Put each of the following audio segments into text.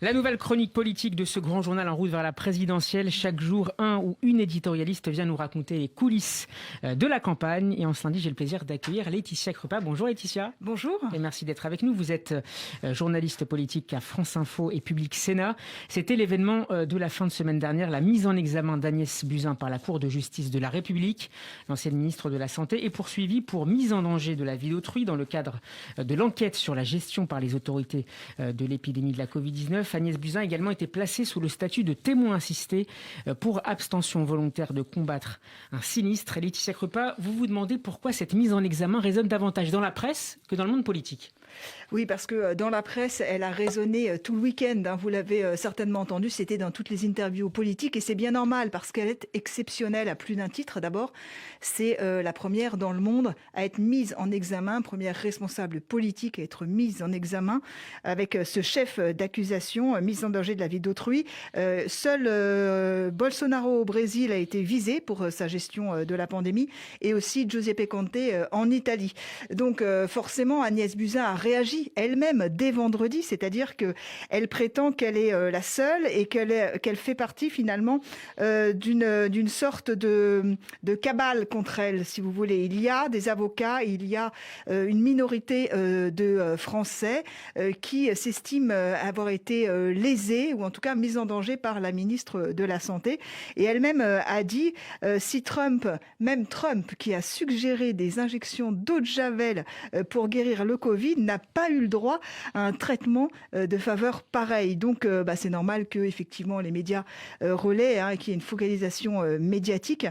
La nouvelle chronique politique de ce grand journal en route vers la présidentielle. Chaque jour, un ou une éditorialiste vient nous raconter les coulisses de la campagne. Et en ce lundi, j'ai le plaisir d'accueillir Laetitia Krupa. Bonjour Laetitia. Bonjour. Et merci d'être avec nous. Vous êtes journaliste politique à France Info et Public Sénat. C'était l'événement de la fin de semaine dernière, la mise en examen d'Agnès Buzyn par la Cour de justice de la République. L'ancienne ministre de la Santé est poursuivie pour mise en danger de la vie d'autrui dans le cadre de l'enquête sur la gestion par les autorités de l'épidémie de la Covid-19. Agnès Buzyn a également été placée sous le statut de témoin assisté pour abstention volontaire de combattre un sinistre. Et Laetitia Krupa, vous vous demandez pourquoi cette mise en examen résonne davantage dans la presse que dans le monde politique. Oui, parce que dans la presse, elle a résonné tout le week-end. Vous l'avez certainement entendu, c'était dans toutes les interviews politiques. Et c'est bien normal parce qu'elle est exceptionnelle à plus d'un titre. D'abord, c'est la première dans le monde à être mise en examen, première responsable politique à être mise en examen avec ce chef d'accusation, mise en danger de la vie d'autrui. Seul Bolsonaro au Brésil a été visé pour sa gestion de la pandémie et aussi Giuseppe Conte en Italie. Donc forcément, Agnès Buzyn a réagi elle-même dès vendredi, c'est-à-dire qu'elle prétend qu'elle est la seule et qu'elle fait partie finalement d'une sorte de cabale contre elle, si vous voulez. Il y a des avocats, il y a une minorité de Français qui s'estiment avoir été lésés ou en tout cas mis en danger par la ministre de la Santé. Et elle-même a dit, si même Trump, qui a suggéré des injections d'eau de Javel pour guérir le Covid, n'a pas eu le droit à un traitement de faveur pareil. Donc c'est normal que effectivement les médias relaient, qu'il y ait une focalisation médiatique,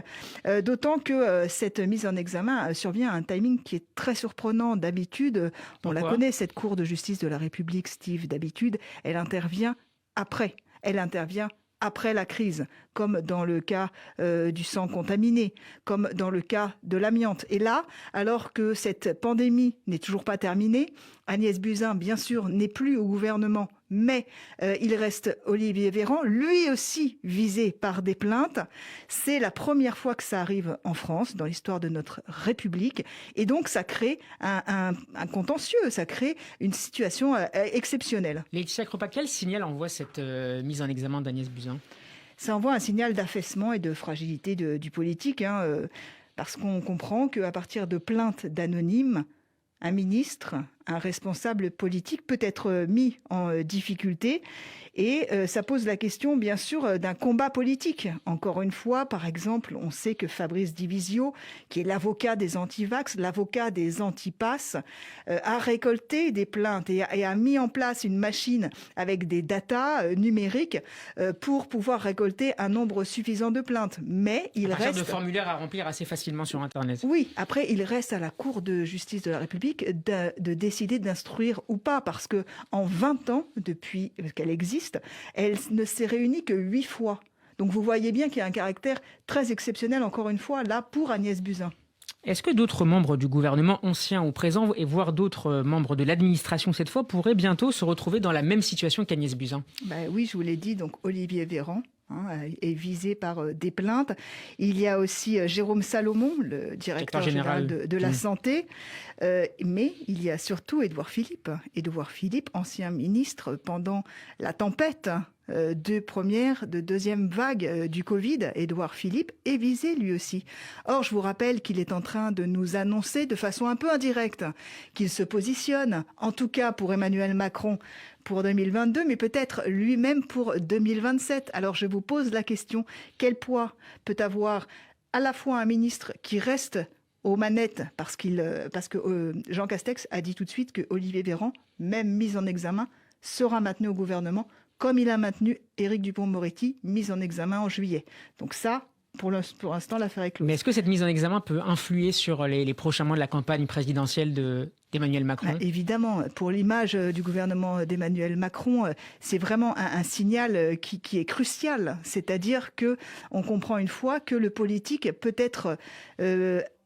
d'autant que cette mise en examen survient à un timing qui est très surprenant. D'habitude, on la connaît, cette Cour de justice de la République, Steve, d'habitude, elle intervient après. Elle intervient après la crise, comme dans le cas du sang contaminé, comme dans le cas de l'amiante. Et là, alors que cette pandémie n'est toujours pas terminée, Agnès Buzyn, bien sûr, n'est plus au gouvernement, mais il reste Olivier Véran, lui aussi visé par des plaintes. C'est la première fois que ça arrive en France, dans l'histoire de notre République. Et donc, ça crée un contentieux, ça crée une situation exceptionnelle. Laetitia Krupa, quel signal envoie cette mise en examen d'Agnès Buzyn ? Ça envoie un signal d'affaissement et de fragilité du politique, parce qu'on comprend qu'à partir de plaintes d'anonymes, un ministre, un responsable politique peut être mis en difficulté et ça pose la question bien sûr d'un combat politique. Encore une fois, par exemple, on sait que Fabrice Divisio, qui est l'avocat des anti-vax, l'avocat des anti-pass, a récolté des plaintes et a mis en place une machine avec des datas numériques pour pouvoir récolter un nombre suffisant de plaintes. Mais il reste de formulaires à remplir assez facilement sur Internet. Oui, après il reste à la Cour de justice de la République de décider d'instruire ou pas, parce que en 20 ans, depuis qu'elle existe, elle ne s'est réunie que 8 fois. Donc vous voyez bien qu'il y a un caractère très exceptionnel, encore une fois, là, pour Agnès Buzyn. Est-ce que d'autres membres du gouvernement, anciens ou présents, et voire d'autres membres de l'administration cette fois, pourraient bientôt se retrouver dans la même situation qu'Agnès Buzyn ? Oui, je vous l'ai dit, donc Olivier Véran est visé par des plaintes. Il y a aussi Jérôme Salomon, le directeur général de la Santé. Mais il y a surtout Édouard Philippe. Édouard Philippe, ancien ministre pendant la tempête de deuxième vague du Covid. Édouard Philippe est visé lui aussi. Or, je vous rappelle qu'il est en train de nous annoncer de façon un peu indirecte qu'il se positionne, en tout cas pour Emmanuel Macron, pour 2022, mais peut-être lui-même pour 2027. Alors je vous pose la question, quel poids peut avoir à la fois un ministre qui reste aux manettes, parce que Jean Castex a dit tout de suite que Olivier Véran, même mis en examen, sera maintenu au gouvernement, comme il a maintenu Éric Dupond-Moretti, mis en examen en juillet. Donc ça, pour l'instant, l'affaire est close. Mais est-ce que cette mise en examen peut influer sur les prochains mois de la campagne présidentielle d'Emmanuel Macron ? Évidemment, pour l'image du gouvernement d'Emmanuel Macron, c'est vraiment un signal qui est crucial. C'est-à-dire qu'on comprend une fois que le politique peut être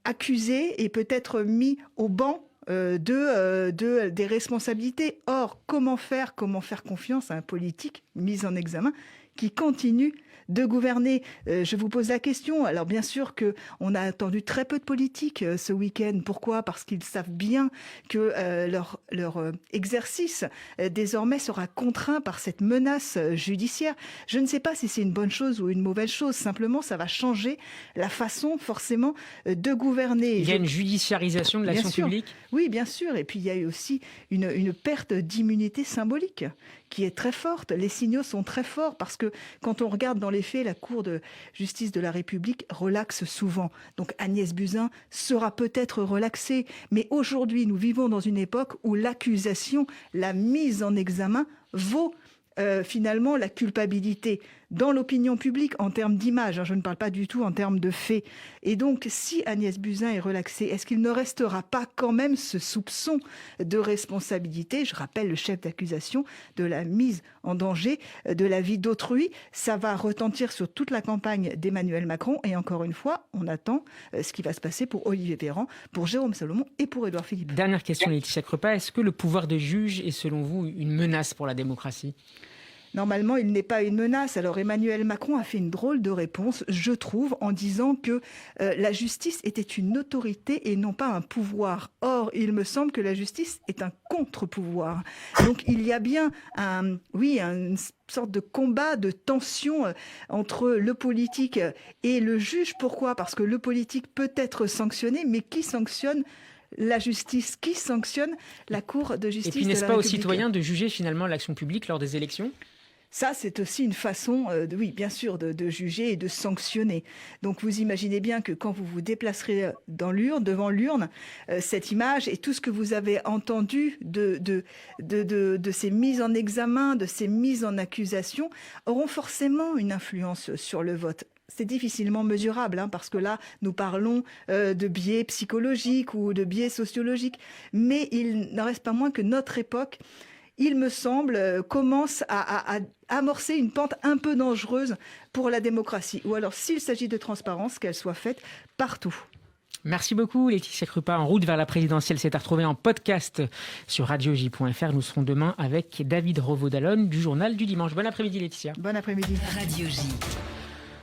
accusé et peut être mis au banc des responsabilités. Or, comment faire confiance à un politique mis en examen qui continue de gouverner? Je vous pose la question. Alors bien sûr qu'on a attendu très peu de politiques ce week-end. Pourquoi ? Parce qu'ils savent bien que leur exercice désormais sera contraint par cette menace judiciaire. Je ne sais pas si c'est une bonne chose ou une mauvaise chose. Simplement, ça va changer la façon forcément de gouverner. Il y a une judiciarisation de l'action publique ? Oui, bien sûr. Et puis il y a eu aussi une perte d'immunité symbolique qui est très forte. Les signaux sont très forts parce que quand on regarde dans les faits, la Cour de justice de la République relaxe souvent. Donc Agnès Buzyn sera peut-être relaxée. Mais aujourd'hui, nous vivons dans une époque où l'accusation, la mise en examen vaut finalement la culpabilité dans l'opinion publique en termes d'image. Je ne parle pas du tout en termes de faits. Et donc, si Agnès Buzyn est relaxée, est-ce qu'il ne restera pas quand même ce soupçon de responsabilité ? Je rappelle le chef d'accusation de la mise en danger de la vie d'autrui. Ça va retentir sur toute la campagne d'Emmanuel Macron. Et encore une fois, on attend ce qui va se passer pour Olivier Véran, pour Jérôme Salomon et pour Édouard Philippe. Dernière question, Laetitia Crepin. Est-ce que le pouvoir de juge est selon vous une menace pour la démocratie ? Normalement, il n'est pas une menace. Alors Emmanuel Macron a fait une drôle de réponse, je trouve, en disant que la justice était une autorité et non pas un pouvoir. Or, il me semble que la justice est un contre-pouvoir. Donc il y a bien une sorte de combat, de tension entre le politique et le juge. Pourquoi ? Parce que le politique peut être sanctionné, mais qui sanctionne la justice? Qui sanctionne la Cour de justice de la République ? Et puis n'est-ce pas aux citoyens de juger finalement l'action publique lors des élections ? Ça, c'est aussi une façon, bien sûr, de juger et de sanctionner. Donc, vous imaginez bien que quand vous vous déplacerez devant l'urne, cette image et tout ce que vous avez entendu de ces mises en examen, de ces mises en accusation, auront forcément une influence sur le vote. C'est difficilement mesurable, parce que là, nous parlons de biais psychologiques ou de biais sociologiques. Mais il n'en reste pas moins que notre époque, il me semble, commence à amorcer une pente un peu dangereuse pour la démocratie. Ou alors, s'il s'agit de transparence, qu'elle soit faite partout. Merci beaucoup, Laetitia Crepin. En route vers la présidentielle, c'est à retrouver en podcast sur radioj.fr. Nous serons demain avec David Revaud-Dallon du Journal du Dimanche. Bon après-midi, Laetitia. Bon après-midi. Radio J.